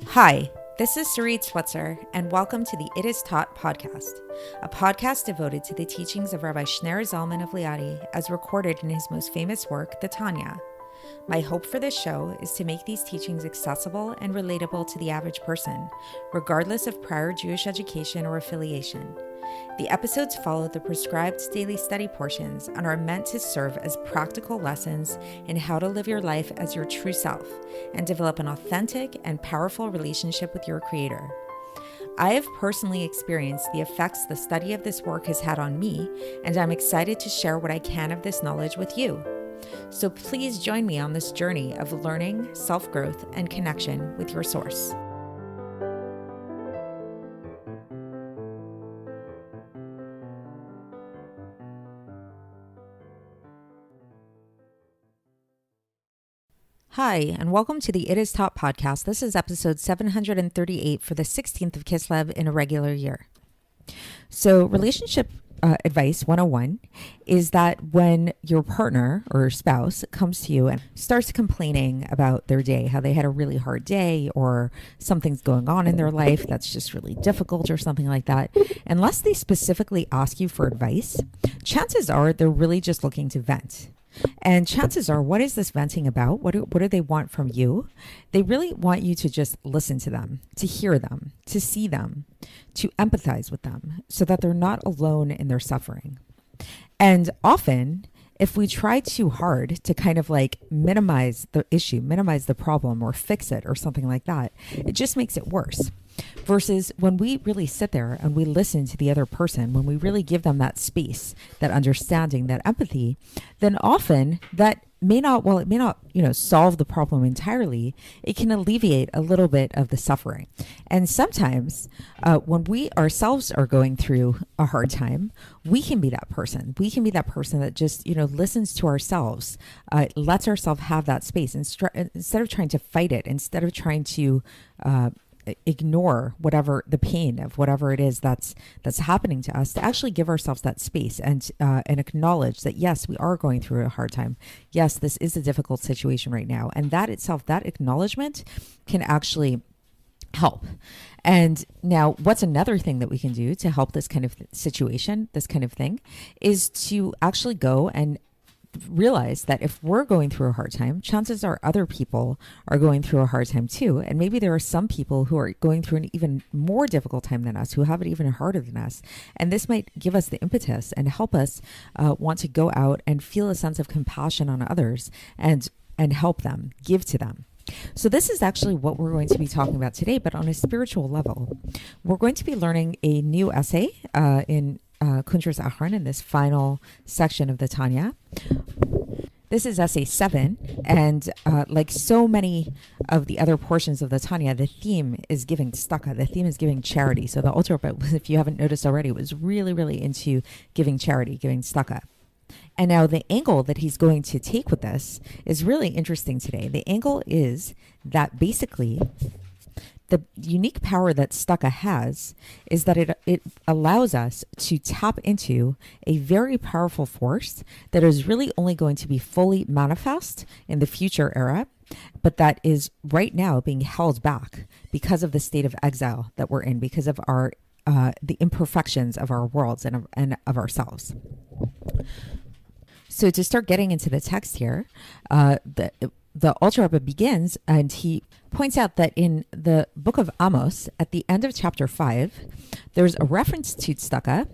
Hi, this is Sarit Switzer, and welcome to the It Is Taught podcast, a podcast devoted to the teachings of Rabbi Shneur Zalman of Liadi as recorded in his most famous work, the Tanya. My hope for this show is to make these teachings accessible and relatable to the average person, regardless of prior Jewish education or affiliation. The episodes follow the prescribed daily study portions and are meant to serve as practical lessons in how to live your life as your true self and develop an authentic and powerful relationship with your Creator. I have personally experienced the effects the study of this work has had on me, and I'm excited to share what I can of this knowledge with you. So please join me on this journey of learning, self-growth, and connection with your source. Hi, and welcome to the It Is Taught podcast. This is episode 738 for the 16th of Kislev in a regular year. So relationship advice 101 is that when your partner or spouse comes to you and starts complaining about their day, how they had a really hard day or something's going on in their life that's just really difficult or something like that, unless they specifically ask you for advice, chances are they're really just looking to vent. And chances are, what is this venting about? What do they want from you? They really want you to just listen to them, to hear them, to see them, to empathize with them so that they're not alone in their suffering. And often, if we try too hard to kind of like minimize the issue, minimize the problem or fix it or something like that, it just makes it worse. Versus when we really sit there and we listen to the other person, when we really give them that space, that understanding, that empathy, then often that may not, solve the problem entirely, it can alleviate a little bit of the suffering. And sometimes when we ourselves are going through a hard time, we can be that person. We can be that person that just, listens to ourselves, lets ourselves have that space instead of trying to fight it, instead of trying to ignore whatever the pain of whatever it is that's happening to us, to actually give ourselves that space and acknowledge that yes, we are going through a hard time. Yes, this is a difficult situation right now, and that itself, that acknowledgement, can actually help. And now, what's another thing that we can do to help this kind of situation, this kind of thing, is to actually go and realize that if we're going through a hard time, chances are other people are going through a hard time too. And maybe there are some people who are going through an even more difficult time than us, who have it even harder than us. And this might give us the impetus and help us want to go out and feel a sense of compassion on others and help them, give to them. So this is actually what we're going to be talking about today, but on a spiritual level. We're going to be learning a new essay in Kuntres Acharon in this final section of the Tanya. This is essay 7, and like so many of the other portions of the Tanya, the theme is giving tzedakah. The theme is giving charity. So the Alter Rebbe, if you haven't noticed already, was really, really into giving charity, giving tzedakah. And now the angle that he's going to take with this is really interesting today. The angle is that basically the unique power that tzedakah has is that it allows us to tap into a very powerful force that is really only going to be fully manifest in the future era, but that is right now being held back because of the state of exile that we're in, because of our the imperfections of our worlds and of ourselves. So to start getting into the text here, the Alter Rebbe begins and he points out that in the book of Amos, at the end of chapter 5, there's a reference to tzedakah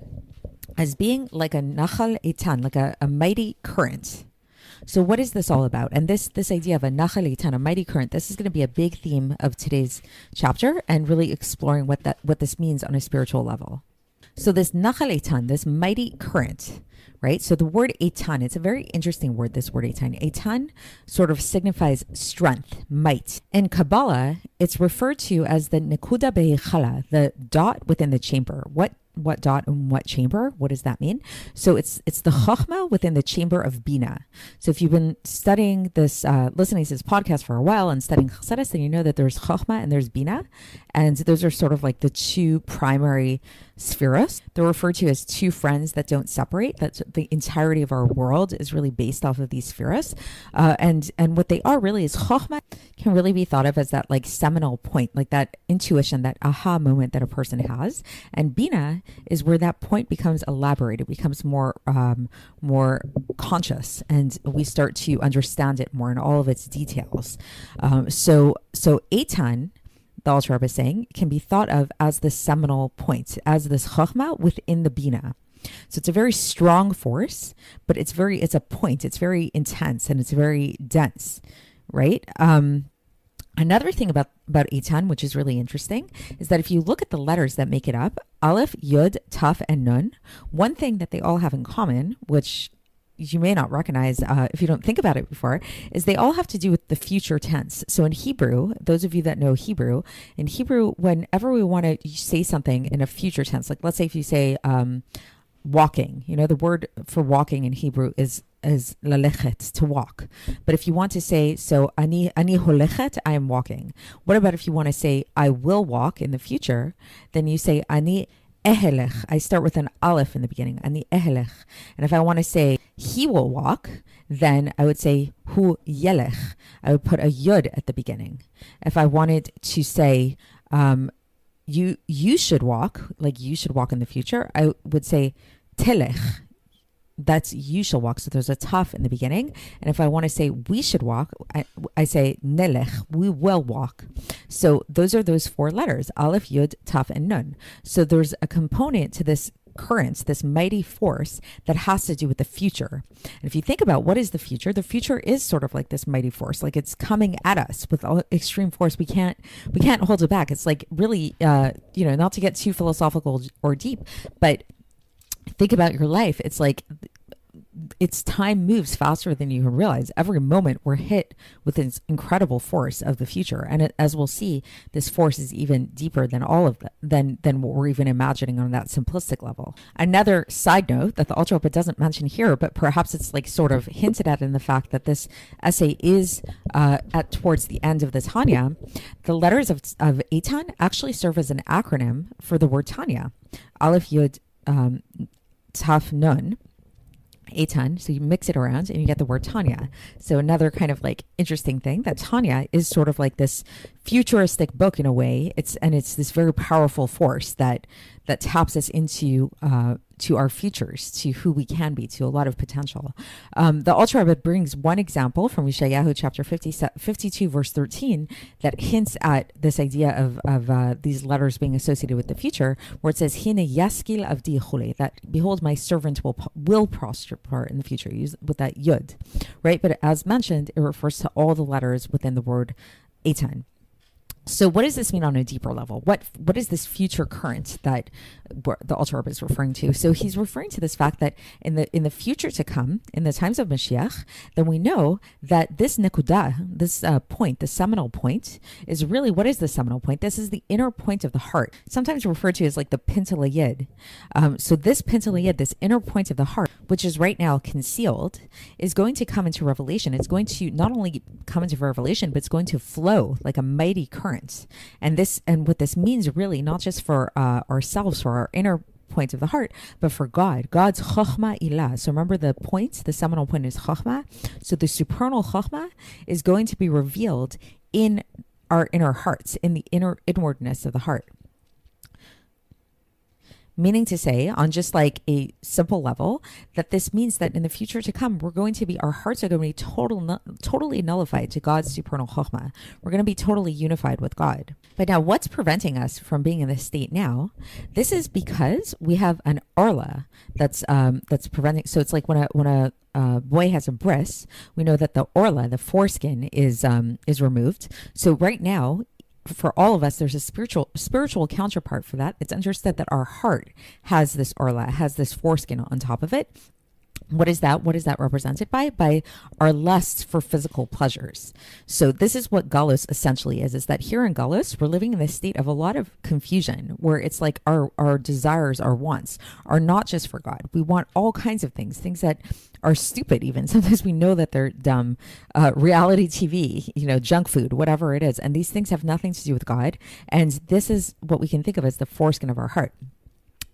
as being like a Nachan Eitan, like a mighty current. So what is this all about? And this idea of a Nachan Eitan, a mighty current, this is going to be a big theme of today's chapter and really exploring what this means on a spiritual level. So this Nachan Eitan, this mighty current, right? So the word Eitan, it's a very interesting word, this word Eitan. Eitan sort of signifies strength, might. In Kabbalah, it's referred to as the Nekuda Be'echala, the dot within the chamber. What dot and what chamber? What does that mean? So it's the Chochmah within the chamber of Bina. So if you've been studying this, listening to this podcast for a while and studying Chassidus, then you know that there's Chochmah and there's Bina. And those are sort of like the two primary spheros. They're referred to as two friends that don't separate, that the entirety of our world is really based off of these spheres. And what they are really is chokhmah can really be thought of as that like seminal point, like that intuition, that aha moment that a person has. And bina is where that point becomes elaborated, becomes more conscious, and we start to understand it more in all of its details. So Eitan, the Alter Rebbe is saying, can be thought of as the seminal point, as this chachma within the bina. So it's a very strong force, but it's a point. It's very intense and it's very dense, right? Another thing about Eitan, which is really interesting, is that if you look at the letters that make it up, Aleph, Yud, Taf, and Nun, one thing that they all have in common, which you may not recognize if you don't think about it before, is they all have to do with the future tense. So in Hebrew, those of you that know Hebrew, in Hebrew, whenever we want to say something in a future tense, like let's say if you say walking, the word for walking in Hebrew is lalechet, to walk. But if you want to say, so ani holechet, I am walking. What about if you want to say, I will walk in the future? Then you say, ani ehelech. I start with an aleph in the beginning, ani ehelech. And if I want to say, he will walk, then I would say, hu yelech. I would put a yud at the beginning. If I wanted to say, you should walk, like you should walk in the future, I would say, telech. That's you shall walk. So there's a taf in the beginning. And if I want to say we should walk, I say nelech, we will walk. So those are those four letters, aleph, yud, taf, and nun. So there's a component to this current, this mighty force that has to do with the future. And if you think about what is the future is sort of like this mighty force, like it's coming at us with all extreme force. We can't hold it back. It's like really, not to get too philosophical or deep, but think about your life. It's like time moves faster than you can realize. Every moment we're hit with this incredible force of the future, and as we'll see, this force is even deeper than all of than what we're even imagining on that simplistic level. Another side note that the Alter Rebbe doesn't mention here, but perhaps it's like sort of hinted at in the fact that this essay is towards the end of the Tanya. The letters of Eitan actually serve as an acronym for the word Tanya. Aleph, Yud, Taf, Nun, Eitan. So you mix it around and you get the word Tanya. So another kind of like interesting thing, that Tanya is sort of like this futuristic book in a way. It's this very powerful force that taps us into to our futures, to who we can be, to a lot of potential. The Alter Rebbe brings one example from Yeshayahu chapter 52 verse 13 that hints at this idea of these letters being associated with the future, where it says Hine yaskil avdi chule, that behold my servant will prosper in the future, used with that yud, right? But as mentioned, it refers to all the letters within the word Eitan. So what does this mean on a deeper level? What is this future current that the Alter Rebbe is referring to? So he's referring to this fact that in the future to come, in the times of Mashiach, then we know that this nekudah, this point, the seminal point, is really, what is the seminal point? This is the inner point of the heart, sometimes referred to as like the pintel yid. So this pintel yid, this inner point of the heart, which is right now concealed, is going to come into revelation. It's going to not only come into revelation, but it's going to flow like a mighty current. And what this means really, not just for ourselves, for our inner point of the heart, but for God. God's chokhmah ilah. So remember the seminal point is chokhmah. So the supernal chokhmah is going to be revealed in our inner hearts, in the inwardness of the heart. Meaning to say, on just like a simple level, that this means that in the future to come, our hearts are going to be totally nullified to God's supernal chokhmah. We're going to be totally unified with God. But now, what's preventing us from being in this state now? This is because we have an orla that's preventing. So it's like when a boy has a bris, we know that the orla, the foreskin, is removed. So right now, for all of us, there's a spiritual counterpart for that. It's understood that our heart has this orla, has this foreskin on top of it. What is that? What is that represented by? By our lust for physical pleasures. So this is what Galus essentially is that here in Galus, we're living in this state of a lot of confusion, where it's like our desires, our wants are not just for God. We want all kinds of things that are stupid even. Sometimes we know that they're dumb. Reality TV, junk food, whatever it is. And these things have nothing to do with God. And this is what we can think of as the foreskin of our heart.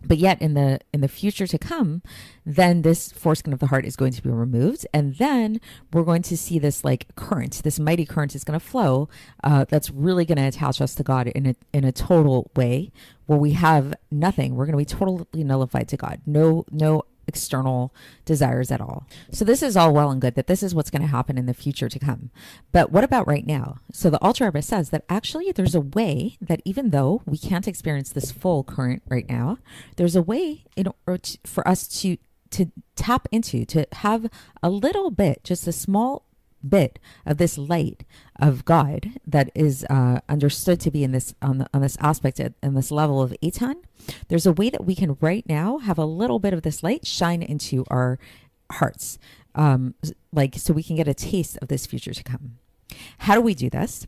But yet in the future to come, then this foreskin of the heart is going to be removed, and then we're going to see this like current, this mighty current is going to flow, that's really going to attach us to God in a total way, where we have nothing. We're going to be totally nullified to God. No external desires at all. So this is all well and good that this is what's going to happen in the future to come. But what about right now? So the Alter Rebbe says that actually there's a way that even though we can't experience this full current right now, there's a way for us to tap into, to have a little bit, just a small bit of this light of God that is understood to be in this on this aspect and this level of Eitan. There's a way that we can right now have a little bit of this light shine into our hearts, so we can get a taste of this future to come. How do we do this?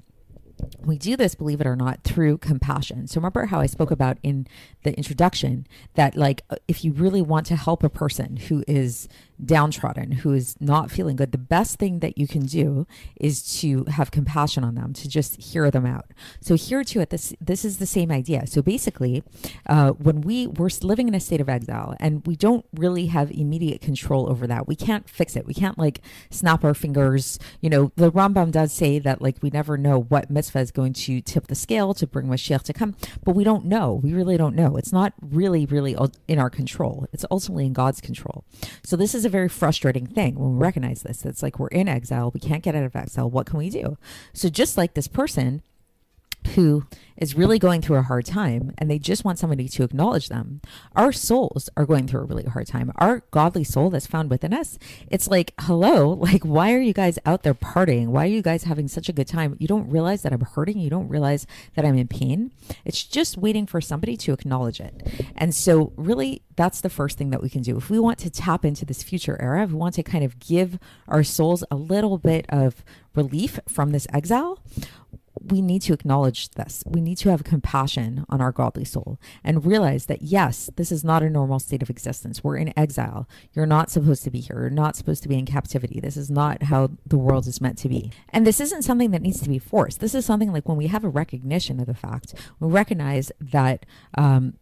We do this, believe it or not, through compassion. So remember how I spoke about in the introduction that like if you really want to help a person who is downtrodden, who is not feeling good, the best thing that you can do is to have compassion on them, to just hear them out. So here too, this is the same idea. So basically, when we're living in a state of exile and we don't really have immediate control over that, we can't fix it. We can't like snap our fingers. You know, the Rambam does say that like we never know what mitzvah is going to tip the scale to bring Mashiach to come, but we don't know. We really don't know. It's not really in our control. It's ultimately in God's control. So this is a very frustrating thing when we recognize this. It's like we're in exile. We can't get out of exile. What can we do? So just like this person who is really going through a hard time and they just want somebody to acknowledge them, our souls are going through a really hard time. Our godly soul that's found within us, it's like, hello, like, why are you guys out there partying? Why are you guys having such a good time? You don't realize that I'm hurting. You don't realize that I'm in pain. It's just waiting for somebody to acknowledge it. And so really, that's the first thing that we can do. If we want to tap into this future era, if we want to kind of give our souls a little bit of relief from this exile, we need to acknowledge this. We need to have compassion on our godly soul and realize that, yes, this is not a normal state of existence. We're in exile. You're not supposed to be here. You're not supposed to be in captivity. This is not how the world is meant to be. And this isn't something that needs to be forced. This is something like when we have a recognition of the fact, we recognize that our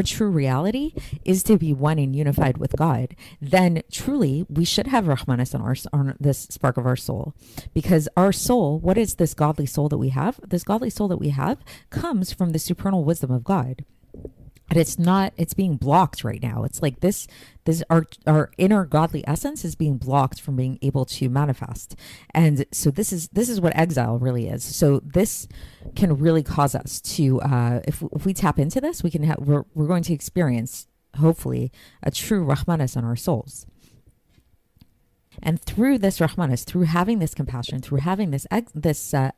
true reality is to be one and unified with God, then truly we should have Rahmanas on this spark of our soul. Because our soul, what is this godly soul that we have? This godly soul that we have comes from the supernal wisdom of God. And it's being blocked right now. It's like our inner godly essence is being blocked from being able to manifest. And so this is what exile really is. So this can really cause us to, if we tap into this, we're going to experience, hopefully, a true Rahmanas on our souls. And through this Rahmanas, through having this compassion, through having this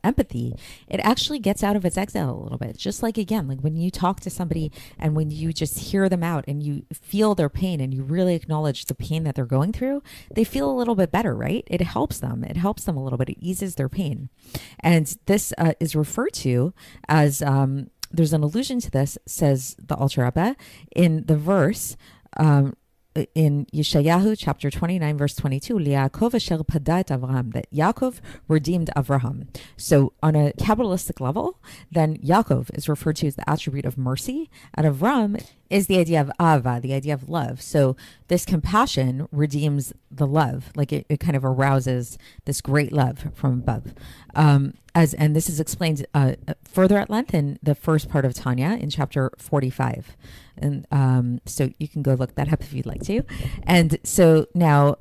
empathy, it actually gets out of its exile a little bit. Just like, again, like when you talk to somebody and when you just hear them out and you feel their pain and you really acknowledge the pain that they're going through, they feel a little bit better, right? It helps them. It helps them a little bit. It eases their pain. And this is referred to as, there's an allusion to this, says the Alter Rebbe, in the verse, in Yeshayahu chapter 29 verse 22, Yaakov asher pada et Avraham, that Yaakov redeemed Avraham. So on a Kabbalistic level, then Yaakov is referred to as the attribute of mercy, and Avraham is the idea of ava, the idea of love. So this compassion redeems the love, like it kind of arouses this great love from above. And this is explained further at length in the first part of Tanya in chapter 45. And so you can go look that up if you'd like to. And so now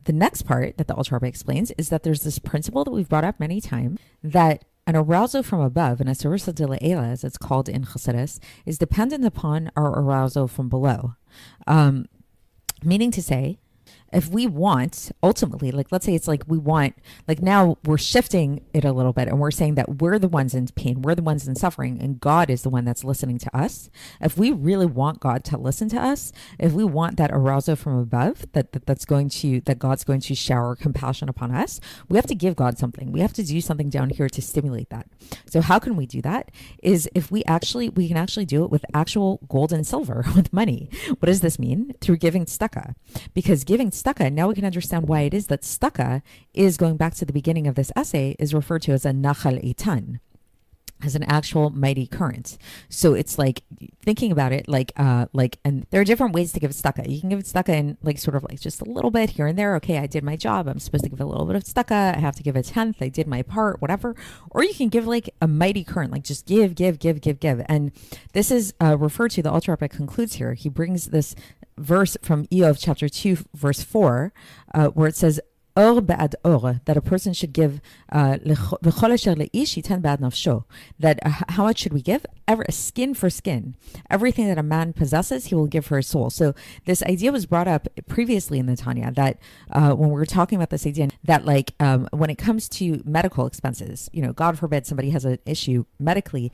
the next part that the Alter Rebbe explains is that there's this principle that we've brought up many times, that an arousal from above, an asarusa de la'ela, as it's called in Chassidus, is dependent upon our arousal from below. Meaning to say, if we want, ultimately, like let's say it's like we want, like now we're shifting it a little bit and we're saying that we're the ones in pain, we're the ones in suffering, and God is the one that's listening to us. If we really want God to listen to us, if we want that arousal from above, that God's going to shower compassion upon us, we have to give God something. We have to do something down here to stimulate that. So how can we do that? Is if we can actually do it with actual gold and silver, with money. What does this mean? Through giving tzedakah. Because giving tzedakah, now we can understand why it is that tzedakah is, going back to the beginning of this essay, is referred to as a Nachan Eitan. as an actual mighty current. So it's like thinking about it and there are different ways to give tzedakah. You can give tzedakah in like sort of like just a little bit here and there. Okay, I did my job. I'm supposed to give a little bit of tzedakah. I have to give a tenth. I did my part, whatever. Or you can give like a mighty current, like just give. And this is referred to, the Alter Rebbe concludes here. He brings this verse from Eov chapter 2, verse 4, where it says, Or ba'ad or, that a person should give v'chol asher leish yitan ba'ad nafsho, that how much should we give? Skin for skin. Everything that a man possesses, he will give for his soul. So this idea was brought up previously in the Tanya, that when we were talking about this idea, that like when it comes to medical expenses, God forbid somebody has an issue medically,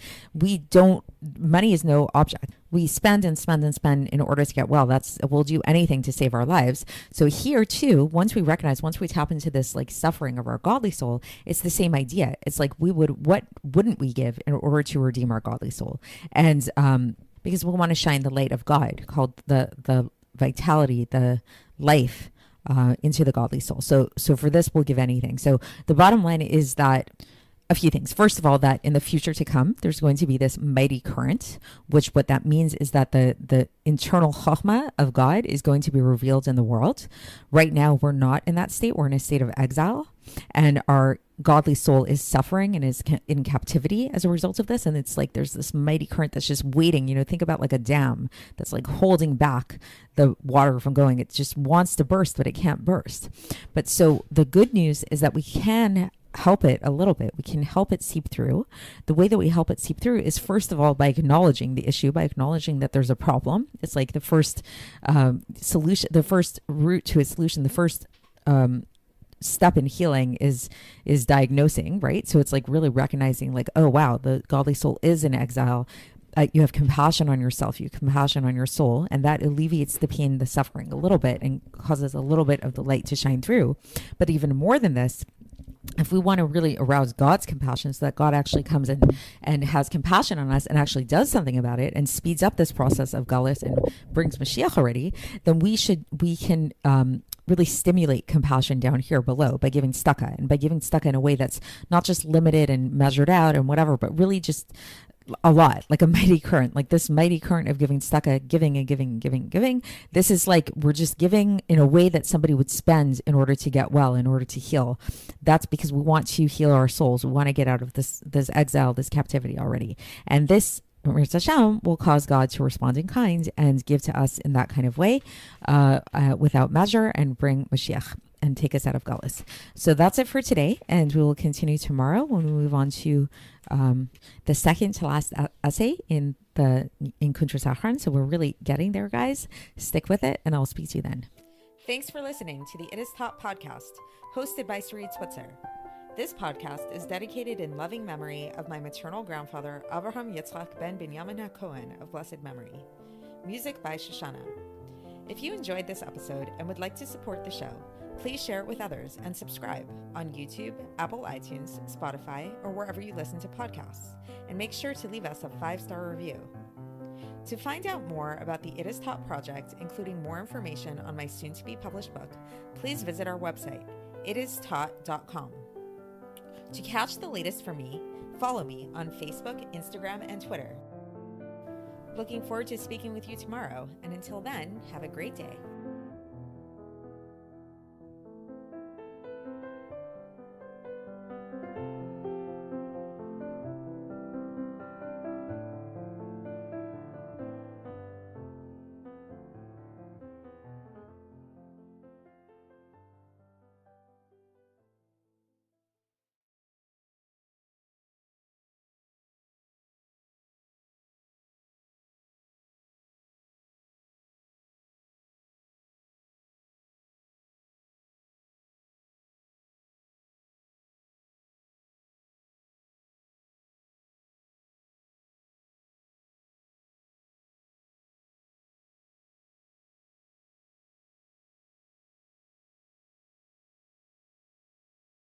money is no object. We spend and spend and spend in order to get well. We'll do anything to save our lives. So here too, once we tap into this like suffering of our godly soul, it's the same idea. It's like what wouldn't we give in order to redeem our godly soul? And because we want to shine the light of God, called the vitality, the life into the godly soul. So for this, we'll give anything. So the bottom line is that a few things. First of all, that in the future to come, there's going to be this mighty current, which what that means is that the internal chachma of God is going to be revealed in the world. Right now, we're not in that state. We're in a state of exile, and our godly soul is suffering and is in captivity as a result of this. And it's like there's this mighty current that's just waiting. Think about like a dam that's like holding back the water from going. It just wants to burst, but it can't burst. But so the good news is that we can help it a little bit. We can help it seep through. The way that we help it seep through is, first of all, by acknowledging the issue, by acknowledging that there's a problem. It's like the first solution, the first route to a solution, the first step in healing is diagnosing, right? So it's like really recognizing like, oh wow, the godly soul is in exile. You have compassion on yourself, you have compassion on your soul, and that alleviates the pain, the suffering a little bit, and causes a little bit of the light to shine through. But even more than this, if we want to really arouse God's compassion, so that God actually comes in and has compassion on us and actually does something about it and speeds up this process of Galus and brings Mashiach already, then we can really stimulate compassion down here below by giving tzedakah, and by giving tzedakah in a way that's not just limited and measured out and whatever, but really just a lot, like a mighty current, like this mighty current of giving tzedakah, giving and giving, giving, giving. This is like we're just giving in a way that somebody would spend in order to get well, in order to heal. That's because we want to heal our souls. We want to get out of this exile, this captivity already. And this Hashem will cause God to respond in kind and give to us in that kind of way, without measure, and bring Mashiach and take us out of Galus. So that's it for today, and we will continue tomorrow when we move on to the second to last essay in Kuntres Acharon. So we're really getting there, guys. Stick with it, and I'll speak to you then. Thanks for listening to the It Is Taught podcast, hosted by Sarit Switzer. This podcast is dedicated in loving memory of my maternal grandfather, Avraham Yitzchak ben Binyamin HaKohen of blessed memory. Music by Shoshana. If you enjoyed this episode and would like to support the show, please share it with others and subscribe on YouTube, Apple iTunes, Spotify, or wherever you listen to podcasts. And make sure to leave us a 5-star review. To find out more about the It Is Taught project, including more information on my soon-to-be published book, please visit our website, itistaught.com. To catch the latest from me, follow me on Facebook, Instagram, and Twitter. Looking forward to speaking with you tomorrow, and until then, have a great day.